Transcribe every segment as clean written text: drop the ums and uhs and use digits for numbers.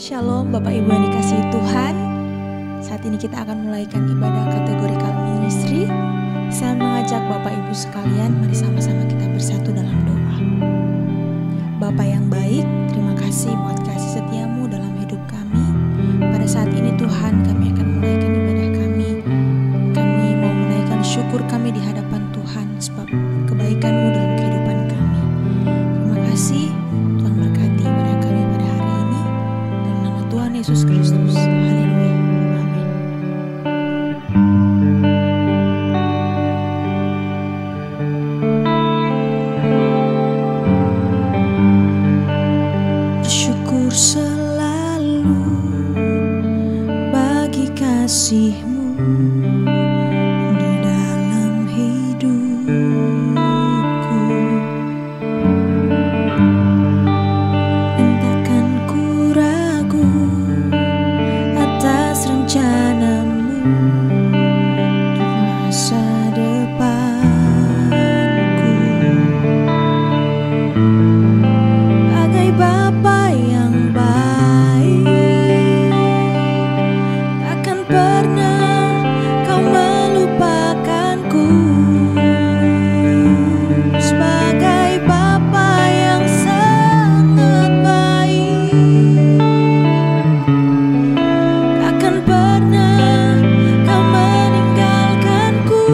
Shalom Bapak Ibu yang dikasihi Tuhan. Saat ini kita akan mulaikan ibadah kategorikal ministry. Saya mengajak Bapak Ibu sekalian, mari sama-sama kita bersatu dalam doa. Bapa yang baik, terima kasih buat kasih setiamu dalam hidup kami. Pada saat ini Tuhan, kami akan menaikkan ibadah kami. Kami mau menaikkan syukur kami di hadapan Tuhan sebab kebaikan-Mu dalam kehidupan kami. Terima kasih Tuhan, berkati ibadah kami pada hari ini. Dalam nama Tuhan Yesus Kristus. Haleluya. Amin. Bersyukur selalu bagi kasih-Mu di dalam hidupku. Entahkan ku ragu atas rencana-Mu di masa depanku. Bagai Bapa yang baik, takkan pernah Kau melupakanku. Sebagai Bapa yang sangat baik, takkan pernah Kau meninggalkanku.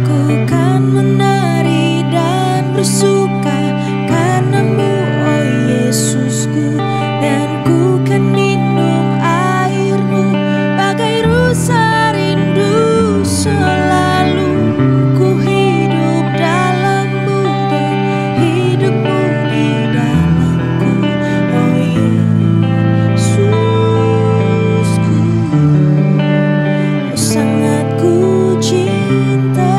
Ku kan menari dan bersuka karena-Mu, oh Yesusku, dan ku kan minum air-Mu bagai rusa rindu. Selalu ku hidup dalam-Mu dan hidup-Mu di dalamku, oh Yesusku. Oh, sangat ku cinta.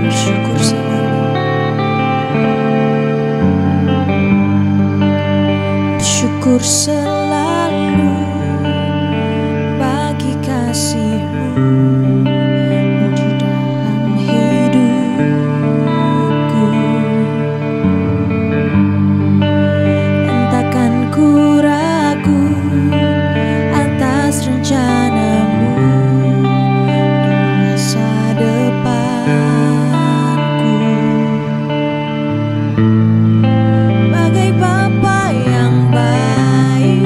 Bersyukur selalu, bersyukur selalu bagi kasih-Mu di dalam hidupku. Entahkan ku ragu atas rencana-Mu di masa depanku. Bagai Bapa yang baik,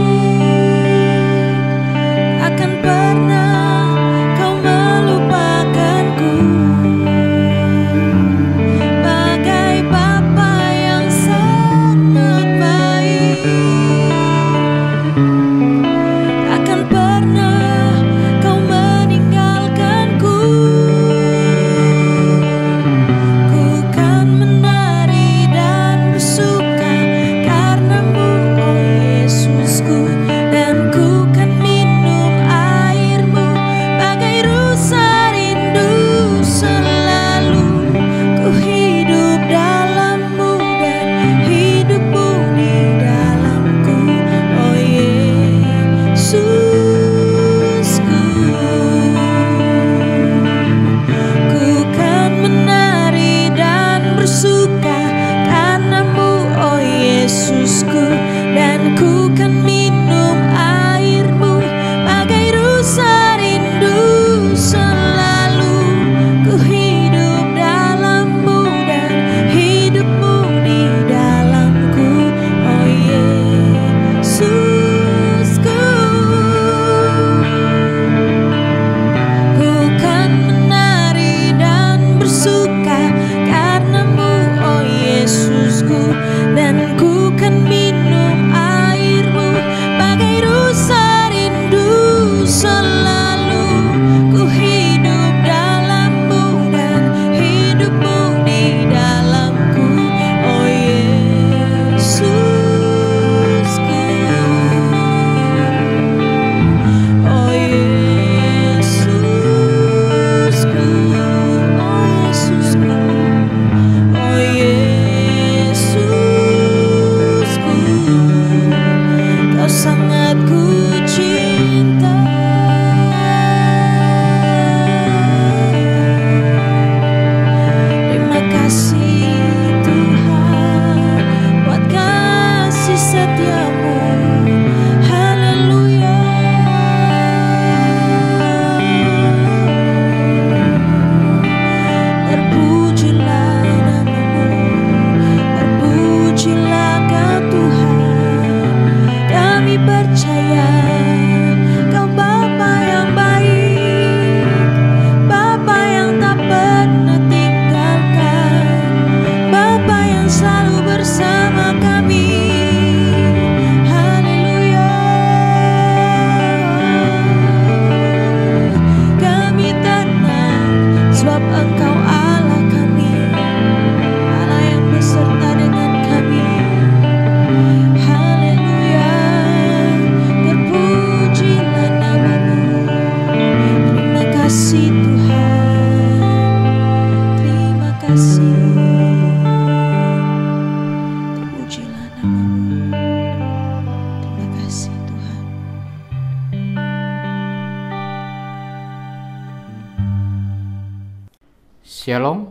Shalom,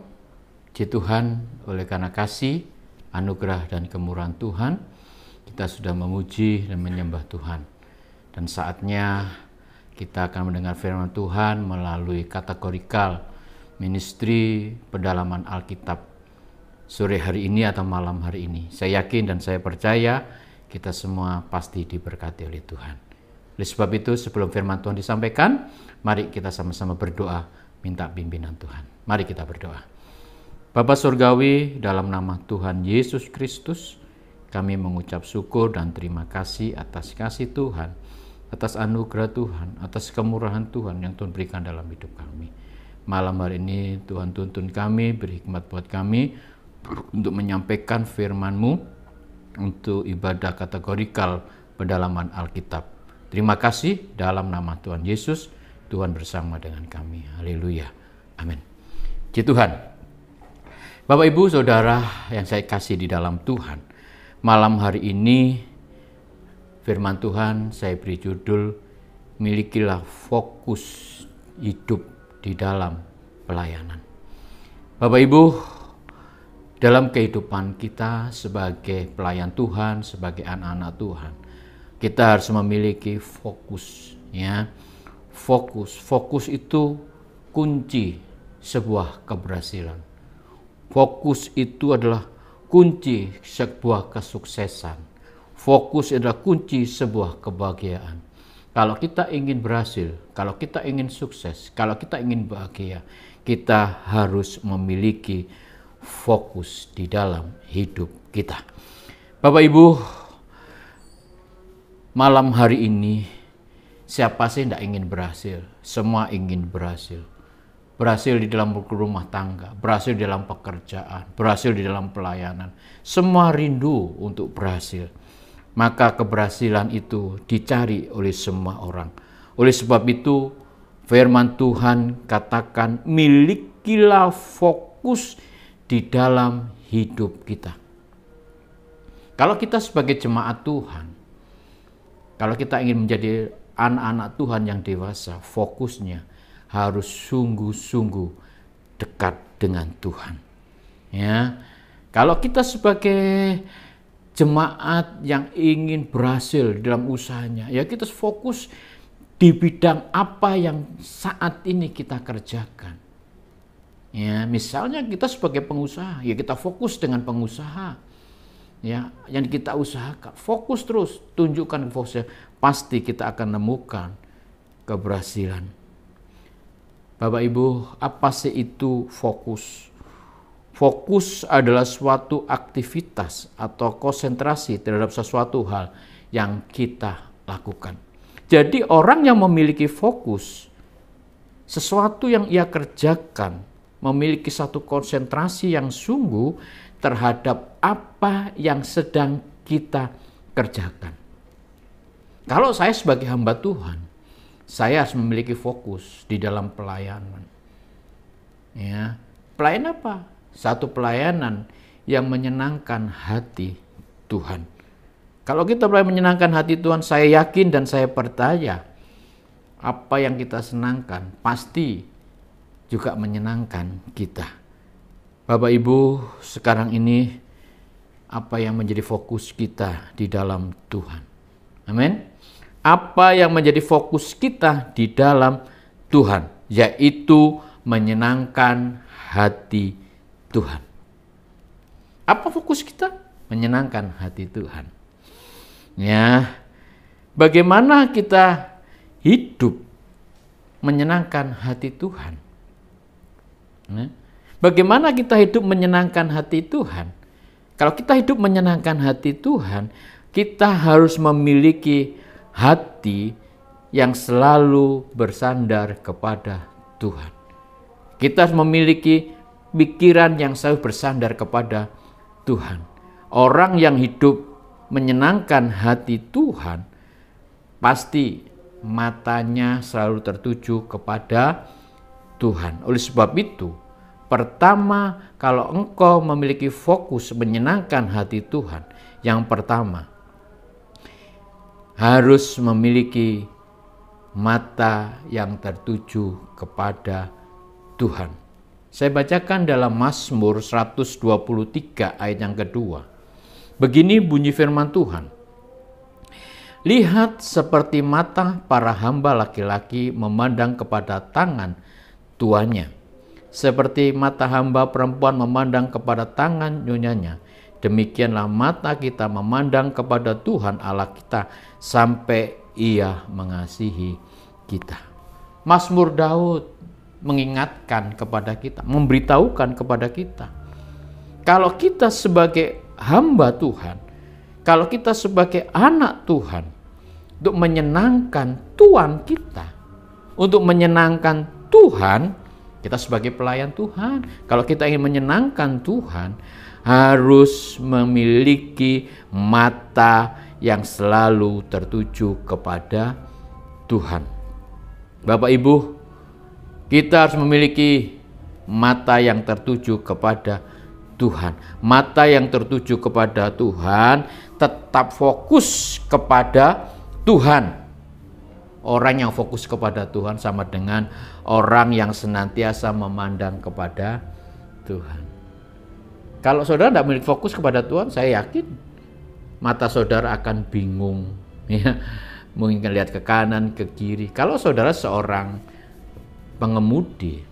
puji Tuhan, oleh karena kasih, anugerah dan kemurahan Tuhan, kita sudah memuji dan menyembah Tuhan. Dan saatnya kita akan mendengar firman Tuhan melalui kategorikal ministry pendalaman Alkitab sore hari ini atau malam hari ini. Saya yakin dan saya percaya kita semua pasti diberkati oleh Tuhan. Oleh sebab itu, sebelum firman Tuhan disampaikan, mari kita sama-sama berdoa minta pimpinan Tuhan. Mari kita berdoa. Bapa Surgawi, dalam nama Tuhan Yesus Kristus, kami mengucap syukur dan terima kasih atas kasih Tuhan, atas anugerah Tuhan, atas kemurahan Tuhan yang Tuhan berikan dalam hidup kami. Malam hari ini Tuhan tuntun kami, beri hikmat buat kami untuk menyampaikan firman-Mu untuk ibadah kategorikal pendalaman Alkitab. Terima kasih dalam nama Tuhan Yesus, Tuhan bersama dengan kami. Haleluya. Amin. Puji Tuhan. Bapak Ibu Saudara yang saya kasih di dalam Tuhan, malam hari ini firman Tuhan saya beri judul, milikilah fokus hidup di dalam pelayanan. Bapak Ibu, dalam kehidupan kita sebagai pelayan Tuhan, sebagai anak-anak Tuhan, kita harus memiliki fokus, ya. Fokus itu kunci sebuah keberhasilan. Fokus itu adalah kunci sebuah kesuksesan. Fokus adalah kunci sebuah kebahagiaan. Kalau kita ingin berhasil, kalau kita ingin sukses, kalau kita ingin bahagia, kita harus memiliki fokus di dalam hidup kita. Bapak Ibu, malam hari ini siapa sih tidak ingin berhasil? Semua ingin berhasil. Berhasil di dalam rumah tangga, berhasil di dalam pekerjaan, berhasil di dalam pelayanan. Semua rindu untuk berhasil. Maka keberhasilan itu dicari oleh semua orang. Oleh sebab itu, firman Tuhan katakan, milikilah fokus di dalam hidup kita. Kalau kita sebagai jemaat Tuhan, kalau kita ingin menjadi anak-anak Tuhan yang dewasa, fokusnya harus sungguh-sungguh dekat dengan Tuhan. Ya, kalau kita sebagai jemaat yang ingin berhasil dalam usahanya, ya kita fokus di bidang apa yang saat ini kita kerjakan. Ya, misalnya kita sebagai pengusaha, ya kita fokus dengan pengusaha. Ya, yang kita usahakan, fokus terus, tunjukkan fokusnya, pasti kita akan menemukan keberhasilan. Bapak Ibu, apa sih itu fokus? Fokus adalah suatu aktivitas atau konsentrasi terhadap sesuatu hal yang kita lakukan. Jadi orang yang memiliki fokus, sesuatu yang ia kerjakan, memiliki satu konsentrasi yang sungguh terhadap apa yang sedang kita kerjakan. Kalau saya sebagai hamba Tuhan, saya harus memiliki fokus di dalam pelayanan. Ya, pelayanan apa? Satu pelayanan yang menyenangkan hati Tuhan. Kalau kita menyenangkan hati Tuhan, saya yakin dan saya percaya apa yang kita senangkan pasti juga menyenangkan kita. Bapak Ibu, sekarang ini apa yang menjadi fokus kita di dalam Tuhan? Amin. Apa yang menjadi fokus kita di dalam Tuhan? Yaitu menyenangkan hati Tuhan. Apa fokus kita? Menyenangkan hati Tuhan. Ya, bagaimana kita hidup menyenangkan hati Tuhan? Bagaimana kita hidup menyenangkan hati Tuhan? Kalau kita hidup menyenangkan hati Tuhan, kita harus memiliki hati yang selalu bersandar kepada Tuhan. Kita harus memiliki pikiran yang selalu bersandar kepada Tuhan. Orang yang hidup menyenangkan hati Tuhan, pasti matanya selalu tertuju kepada Tuhan. Oleh sebab itu, pertama, kalau engkau memiliki fokus menyenangkan hati Tuhan, yang pertama, harus memiliki mata yang tertuju kepada Tuhan. Saya bacakan dalam Mazmur 123 ayat yang kedua. Begini bunyi firman Tuhan. Lihat seperti mata para hamba laki-laki memandang kepada tangan tuannya. Seperti mata hamba perempuan memandang kepada tangan nyonyanya. Demikianlah mata kita memandang kepada Tuhan Allah kita sampai Ia mengasihi kita. Mazmur Daud mengingatkan kepada kita, memberitahukan kepada kita. Kalau kita sebagai hamba Tuhan, kalau kita sebagai anak Tuhan, untuk menyenangkan Tuhan kita, untuk menyenangkan Tuhan, kita sebagai pelayan Tuhan, kalau kita ingin menyenangkan Tuhan, harus memiliki mata yang selalu tertuju kepada Tuhan. Bapak Ibu, kita harus memiliki mata yang tertuju kepada Tuhan. Mata yang tertuju kepada Tuhan, tetap fokus kepada Tuhan. Orang yang fokus kepada Tuhan sama dengan orang yang senantiasa memandang kepada Tuhan. Kalau saudara tidak memiliki fokus kepada Tuhan, saya yakin mata saudara akan bingung. Ya, mungkin lihat ke kanan, ke kiri. Kalau saudara seorang pengemudi,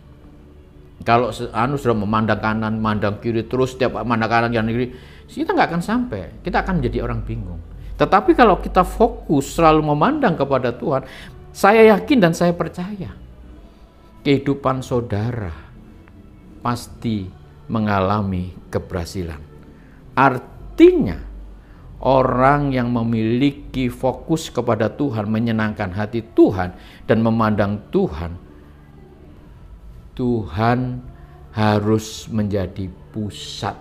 kalau sudah memandang kanan, memandang kiri, terus setiap memandang kanan, kanan, kiri, kita nggak akan sampai. Kita akan menjadi orang bingung. Tetapi kalau kita fokus selalu memandang kepada Tuhan, saya yakin dan saya percaya kehidupan saudara pasti mengalami keberhasilan. Artinya orang yang memiliki fokus kepada Tuhan, menyenangkan hati Tuhan dan memandang Tuhan, Tuhan harus menjadi pusat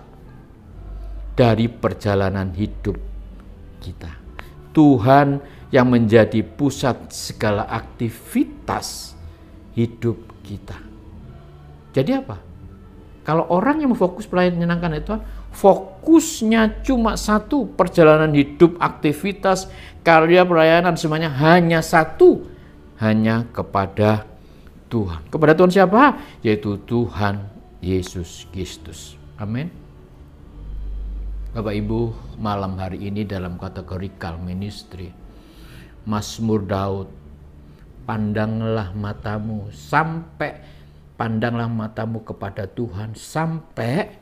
dari perjalanan hidup kita. Tuhan yang menjadi pusat segala aktivitas hidup kita. Jadi apa? Kalau orang yang fokus pelayanan menyenangkan itu, fokusnya cuma satu, perjalanan hidup, aktivitas, karya, pelayanan, semuanya hanya satu, hanya kepada Tuhan. Kepada Tuhan siapa? Yaitu Tuhan Yesus Kristus. Amin. Bapak Ibu, malam hari ini dalam kategori Call Ministry, Mazmur Daud, pandanglah matamu kepada Tuhan sampai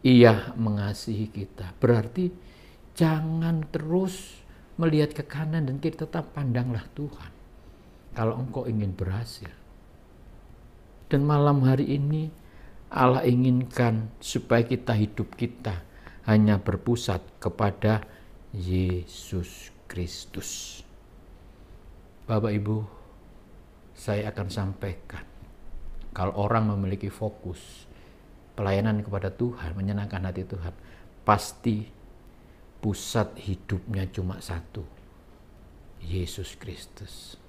Ia mengasihi kita. Berarti jangan terus melihat ke kanan dan kiri, tetap pandanglah Tuhan. Kalau engkau ingin berhasil. Dan malam hari ini Allah inginkan supaya hidup kita hanya berpusat kepada Yesus Kristus. Bapak Ibu, saya akan sampaikan, kalau orang memiliki fokus pelayanan kepada Tuhan, menyenangkan hati Tuhan, pasti pusat hidupnya cuma satu, Yesus Kristus.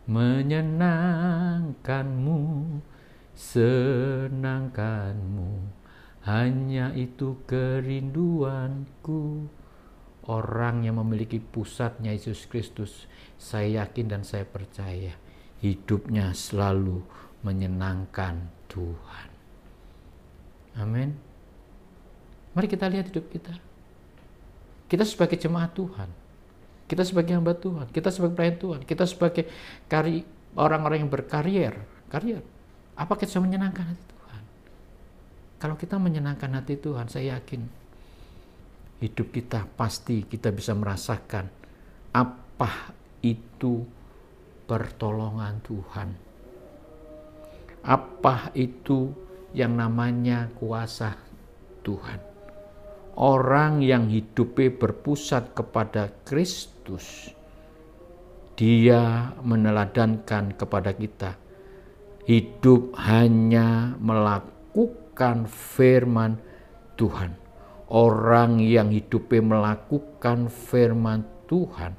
Menyenangkanmu, senangkanmu, hanya itu kerinduanku. Orang yang memiliki pusatnya Yesus Kristus, saya yakin dan saya percaya hidupnya selalu menyenangkan Tuhan. Amin. Mari kita lihat hidup kita. Kita sebagai jemaat Tuhan, kita sebagai hamba Tuhan, kita sebagai pelayan Tuhan, kita sebagai orang-orang yang berkarier, apa kita bisa menyenangkan hati Tuhan? Kalau kita menyenangkan hati Tuhan, saya yakin hidup kita pasti kita bisa merasakan apa itu pertolongan Tuhan. Apa itu yang namanya kuasa Tuhan. Orang yang hidupnya berpusat kepada Kristus, dia meneladankan kepada kita hidup hanya melakukan firman Tuhan. Orang yang hidupnya melakukan firman Tuhan,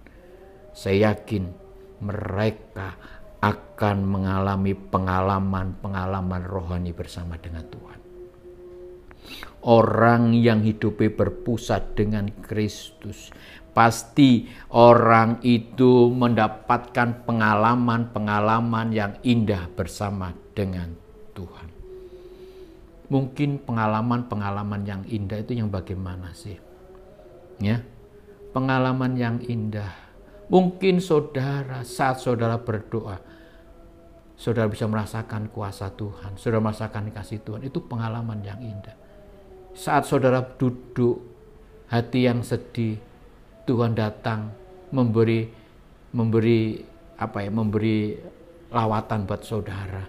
saya yakin mereka akan mengalami pengalaman rohani bersama dengan Tuhan. Orang yang hidupnya berpusat dengan Kristus, pasti orang itu mendapatkan pengalaman yang indah bersama dengan Tuhan. Mungkin pengalaman-pengalaman yang indah itu yang bagaimana sih? Ya, pengalaman yang indah. Mungkin saudara, saat saudara berdoa, saudara bisa merasakan kuasa Tuhan, saudara merasakan kasih Tuhan. Itu pengalaman yang indah. Saat saudara duduk, hati yang sedih, Tuhan datang memberi lawatan buat saudara.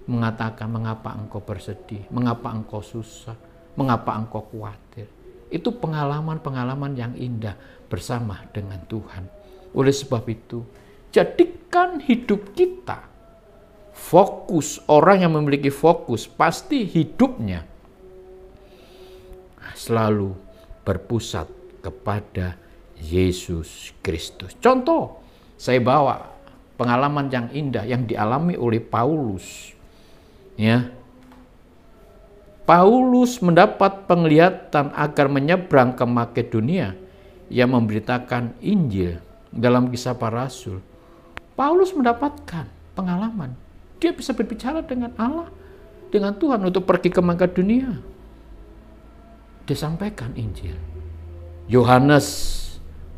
Mengatakan mengapa engkau bersedih, mengapa engkau susah, mengapa engkau khawatir. Itu pengalaman-pengalaman yang indah bersama dengan Tuhan. Oleh sebab itu, jadikan hidup kita fokus. Orang yang memiliki fokus pasti hidupnya selalu berpusat kepada Yesus Kristus. Contoh, saya bawa pengalaman yang indah yang dialami oleh Paulus. Ya, Paulus mendapat penglihatan agar menyeberang ke Makedonia. Ia memberitakan Injil dalam Kisah Para Rasul. Paulus mendapatkan pengalaman. Dia bisa berbicara dengan Allah, dengan Tuhan untuk pergi ke Makedonia. Dia sampaikan Injil. Yohanes,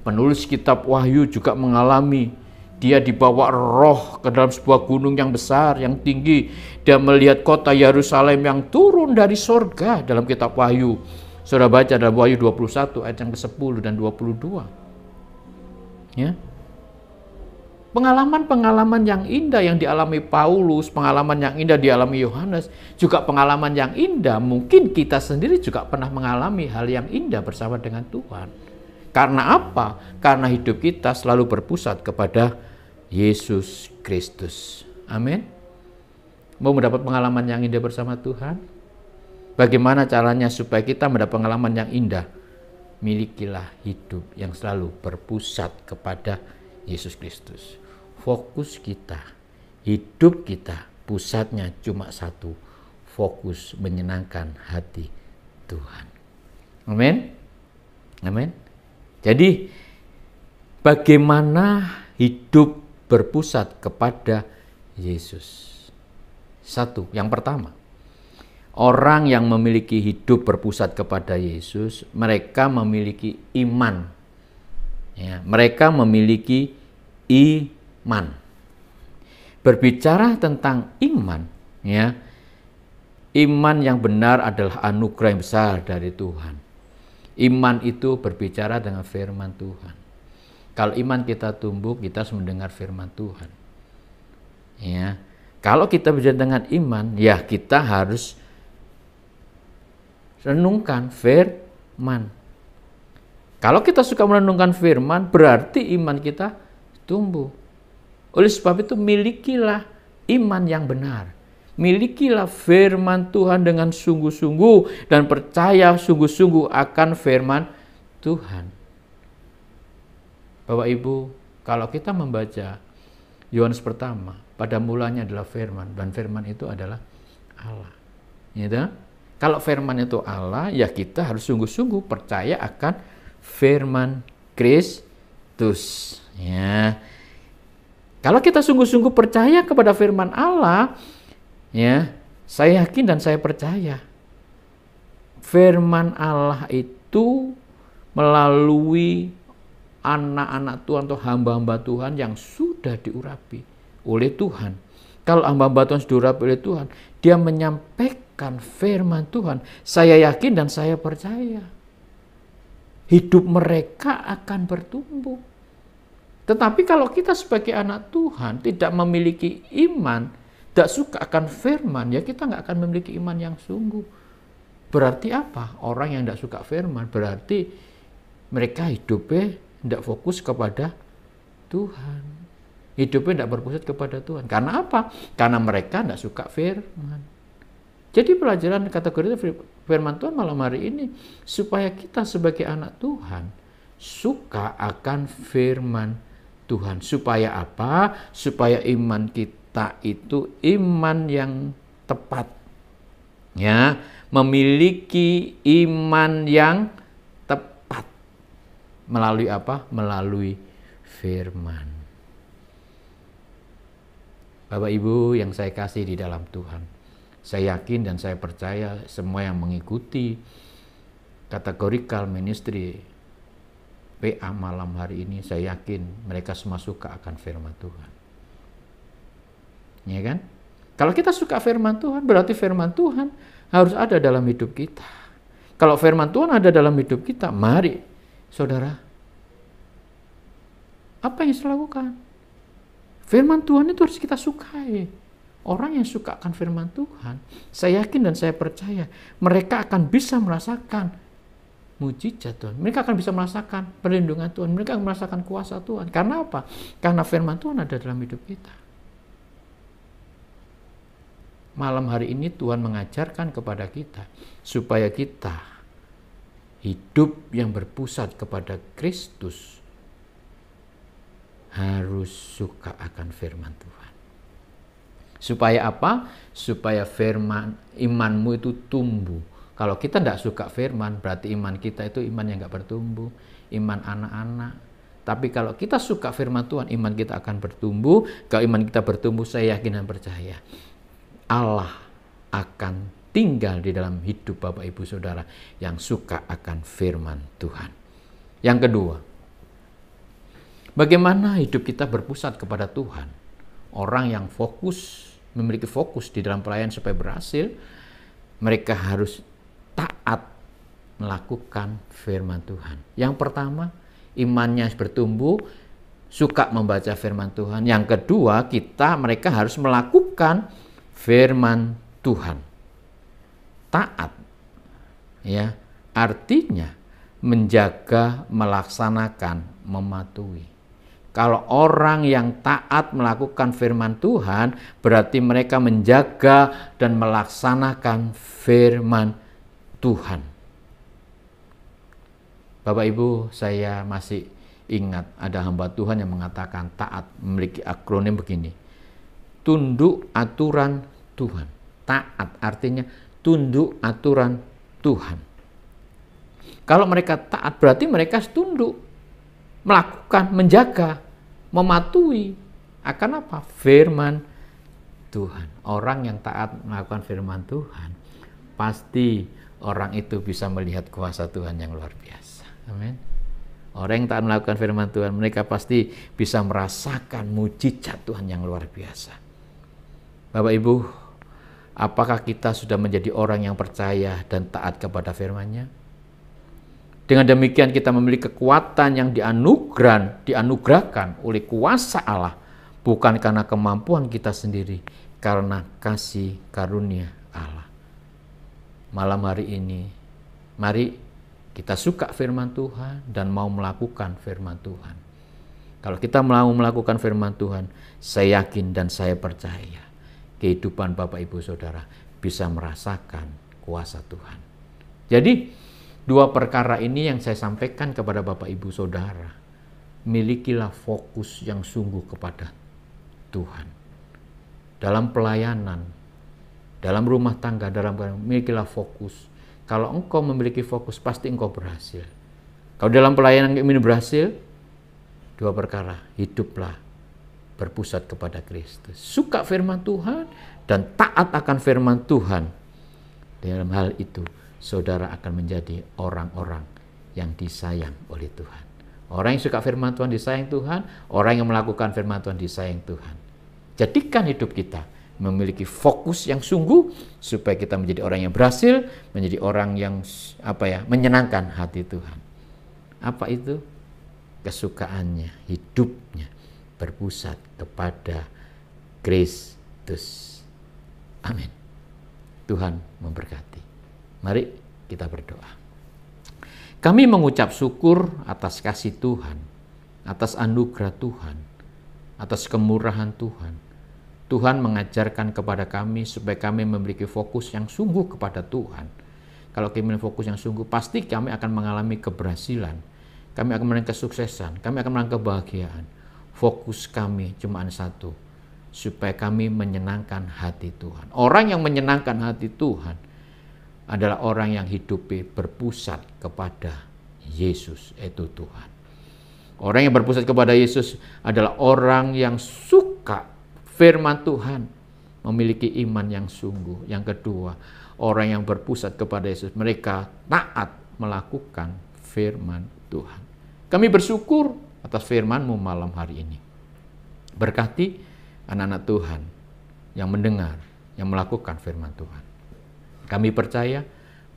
penulis kitab Wahyu, juga mengalami. Dia dibawa roh ke dalam sebuah gunung yang besar, yang tinggi. Dia melihat kota Yerusalem yang turun dari sorga dalam kitab Wahyu. Saudara baca dalam Wahyu 21 ayat yang ke-10 dan 22. Ya. Pengalaman-pengalaman yang indah yang dialami Paulus, pengalaman yang indah dialami Yohanes, juga pengalaman yang indah mungkin kita sendiri juga pernah mengalami hal yang indah bersama dengan Tuhan. Karena apa? Karena hidup kita selalu berpusat kepada Yesus Kristus. Amin. Mau mendapat pengalaman yang indah bersama Tuhan? Bagaimana caranya supaya kita mendapat pengalaman yang indah? Milikilah hidup yang selalu berpusat kepada Yesus Kristus. Fokus kita, hidup kita, pusatnya cuma satu. Fokus menyenangkan hati Tuhan. Amin. Amin. Jadi, bagaimana hidup berpusat kepada Yesus? Satu, yang pertama, orang yang memiliki hidup berpusat kepada Yesus, mereka memiliki iman. Ya, mereka memiliki iman. Berbicara tentang iman, ya, iman yang benar adalah anugerah yang besar dari Tuhan. Iman itu berbicara dengan firman Tuhan. Kalau iman kita tumbuh, kita harus mendengar firman Tuhan. Ya, kalau kita bicara dengan iman, ya kita harus renungkan firman. Kalau kita suka merenungkan firman, berarti iman kita tumbuh. Oleh sebab itu, milikilah iman yang benar. Milikilah firman Tuhan dengan sungguh-sungguh dan percaya sungguh-sungguh akan firman Tuhan. Bapak Ibu, kalau kita membaca Yohanes pertama, pada mulanya adalah firman, dan firman itu adalah Allah. Gitu? Kalau firman itu Allah, ya kita harus sungguh-sungguh percaya akan firman Kristus. Ya. Kalau kita sungguh-sungguh percaya kepada firman Allah, ya, saya yakin dan saya percaya firman Allah itu melalui anak-anak Tuhan atau hamba-hamba Tuhan yang sudah diurapi oleh Tuhan. Kalau hamba-hamba Tuhan sudah diurapi oleh Tuhan, dia menyampaikan firman Tuhan. Saya yakin dan saya percaya hidup mereka akan bertumbuh. Tetapi kalau kita sebagai anak Tuhan tidak memiliki iman, tidak suka akan firman, ya kita nggak akan memiliki iman yang sungguh. Berarti apa? Orang yang tidak suka firman, berarti mereka hidupnya tidak fokus kepada Tuhan. Hidupnya tidak berpusat kepada Tuhan. Karena apa? Karena mereka tidak suka firman. Jadi pelajaran kategori firman Tuhan malam hari ini, supaya kita sebagai anak Tuhan suka akan firman Tuhan. Supaya apa? Supaya iman kita itu iman yang tepat. Ya, memiliki iman yang tepat. Melalui apa? Melalui firman. Bapak Ibu yang saya kasih di dalam Tuhan, Saya yakin dan saya percaya semua yang mengikuti kategorikal ministry PA malam hari ini, saya yakin mereka semua suka akan firman Tuhan. Ya kan? Kalau kita suka firman Tuhan, berarti firman Tuhan harus ada dalam hidup kita. Kalau firman Tuhan ada dalam hidup kita, mari saudara, apa yang saya lakukan? Firman Tuhan itu harus kita sukai. Orang yang suka akan firman Tuhan, saya yakin dan saya percaya, mereka akan bisa merasakan mujizat Tuhan. Mereka akan bisa merasakan perlindungan Tuhan. Mereka akan merasakan kuasa Tuhan. Karena apa? Karena firman Tuhan ada dalam hidup kita. Malam hari ini Tuhan mengajarkan kepada kita supaya kita hidup yang berpusat kepada Kristus harus suka akan firman Tuhan. Supaya apa? Supaya firman imanmu itu tumbuh. Kalau kita tidak suka firman, berarti iman kita itu iman yang tidak bertumbuh, iman anak-anak. Tapi kalau kita suka firman Tuhan, iman kita akan bertumbuh. Kalau iman kita bertumbuh, saya yakin dan percaya Allah akan tinggal di dalam hidup Bapak Ibu Saudara yang suka akan firman Tuhan. Yang kedua, bagaimana hidup kita berpusat kepada Tuhan? Orang yang fokus, memiliki fokus di dalam pelayanan supaya berhasil, mereka harus taat melakukan firman Tuhan. Yang pertama, imannya bertumbuh, suka membaca firman Tuhan. Yang kedua, mereka harus melakukan firman Tuhan. Taat, ya, artinya menjaga, melaksanakan, mematuhi. Kalau orang yang taat melakukan firman Tuhan, berarti mereka menjaga dan melaksanakan firman Tuhan. Bapak Ibu, saya masih ingat ada hamba Tuhan yang mengatakan taat memiliki akronim begini. Tunduk aturan Tuhan. Taat artinya tunduk aturan Tuhan. Kalau mereka taat berarti mereka tunduk, melakukan, menjaga, mematuhi akan apa? Firman Tuhan. Orang yang taat melakukan firman Tuhan, pasti orang itu bisa melihat kuasa Tuhan yang luar biasa. Amin. Orang yang taat melakukan firman Tuhan, mereka pasti bisa merasakan mujizat Tuhan yang luar biasa. Bapak Ibu, apakah kita sudah menjadi orang yang percaya dan taat kepada firman-Nya? Dengan demikian kita memiliki kekuatan yang dianugerahkan oleh kuasa Allah, bukan karena kemampuan kita sendiri, karena kasih karunia Allah. Malam hari ini, mari kita suka firman Tuhan dan mau melakukan firman Tuhan. Kalau kita mau melakukan firman Tuhan, saya yakin dan saya percaya kehidupan Bapak Ibu Saudara bisa merasakan kuasa Tuhan. Jadi, dua perkara ini yang saya sampaikan kepada Bapak Ibu Saudara. Milikilah fokus yang sungguh kepada Tuhan. Dalam pelayanan, dalam rumah tangga, milikilah fokus. Kalau engkau memiliki fokus, pasti engkau berhasil. Kalau dalam pelayanan ingin berhasil, dua perkara, hiduplah berpusat kepada Kristus. Suka firman Tuhan dan taat akan firman Tuhan. Dalam hal itu, saudara akan menjadi orang-orang yang disayang oleh Tuhan. Orang yang suka firman Tuhan disayang Tuhan, orang yang melakukan firman Tuhan disayang Tuhan. Jadikan hidup kita memiliki fokus yang sungguh supaya kita menjadi orang yang berhasil, menjadi orang yang menyenangkan hati Tuhan. Apa itu? Kesukaannya, hidupnya berpusat kepada Kristus. Amin. Tuhan memberkati. Mari kita berdoa. Kami mengucap syukur atas kasih Tuhan, atas anugerah Tuhan, atas kemurahan Tuhan. Tuhan mengajarkan kepada kami supaya kami memiliki fokus yang sungguh kepada Tuhan. Kalau kami memiliki fokus yang sungguh, pasti kami akan mengalami keberhasilan. Kami akan mengalami kesuksesan, kami akan mengalami kebahagiaan. Fokus kami cuma satu, supaya kami menyenangkan hati Tuhan. Orang yang menyenangkan hati Tuhan adalah orang yang hidupnya berpusat kepada Yesus, itu Tuhan. Orang yang berpusat kepada Yesus adalah orang yang suka firman Tuhan, memiliki iman yang sungguh. Yang kedua, orang yang berpusat kepada Yesus, mereka taat melakukan firman Tuhan. Kami bersyukur atas firman-Mu malam hari ini. Berkati anak-anak Tuhan yang mendengar, yang melakukan firman Tuhan. Kami percaya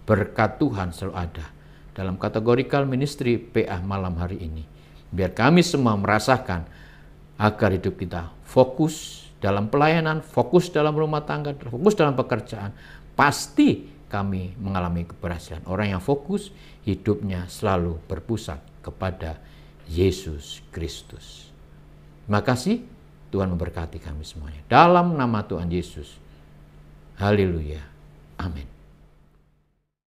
berkat Tuhan selalu ada dalam kategorikal ministry PA malam hari ini. Biar kami semua merasakan agar hidup kita fokus dalam pelayanan, fokus dalam rumah tangga, fokus dalam pekerjaan. Pasti kami mengalami keberhasilan. Orang yang fokus, hidupnya selalu berpusat kepada Yesus Kristus. Terima kasih, Tuhan memberkati kami semuanya. Dalam nama Tuhan Yesus. Haleluya. Amin.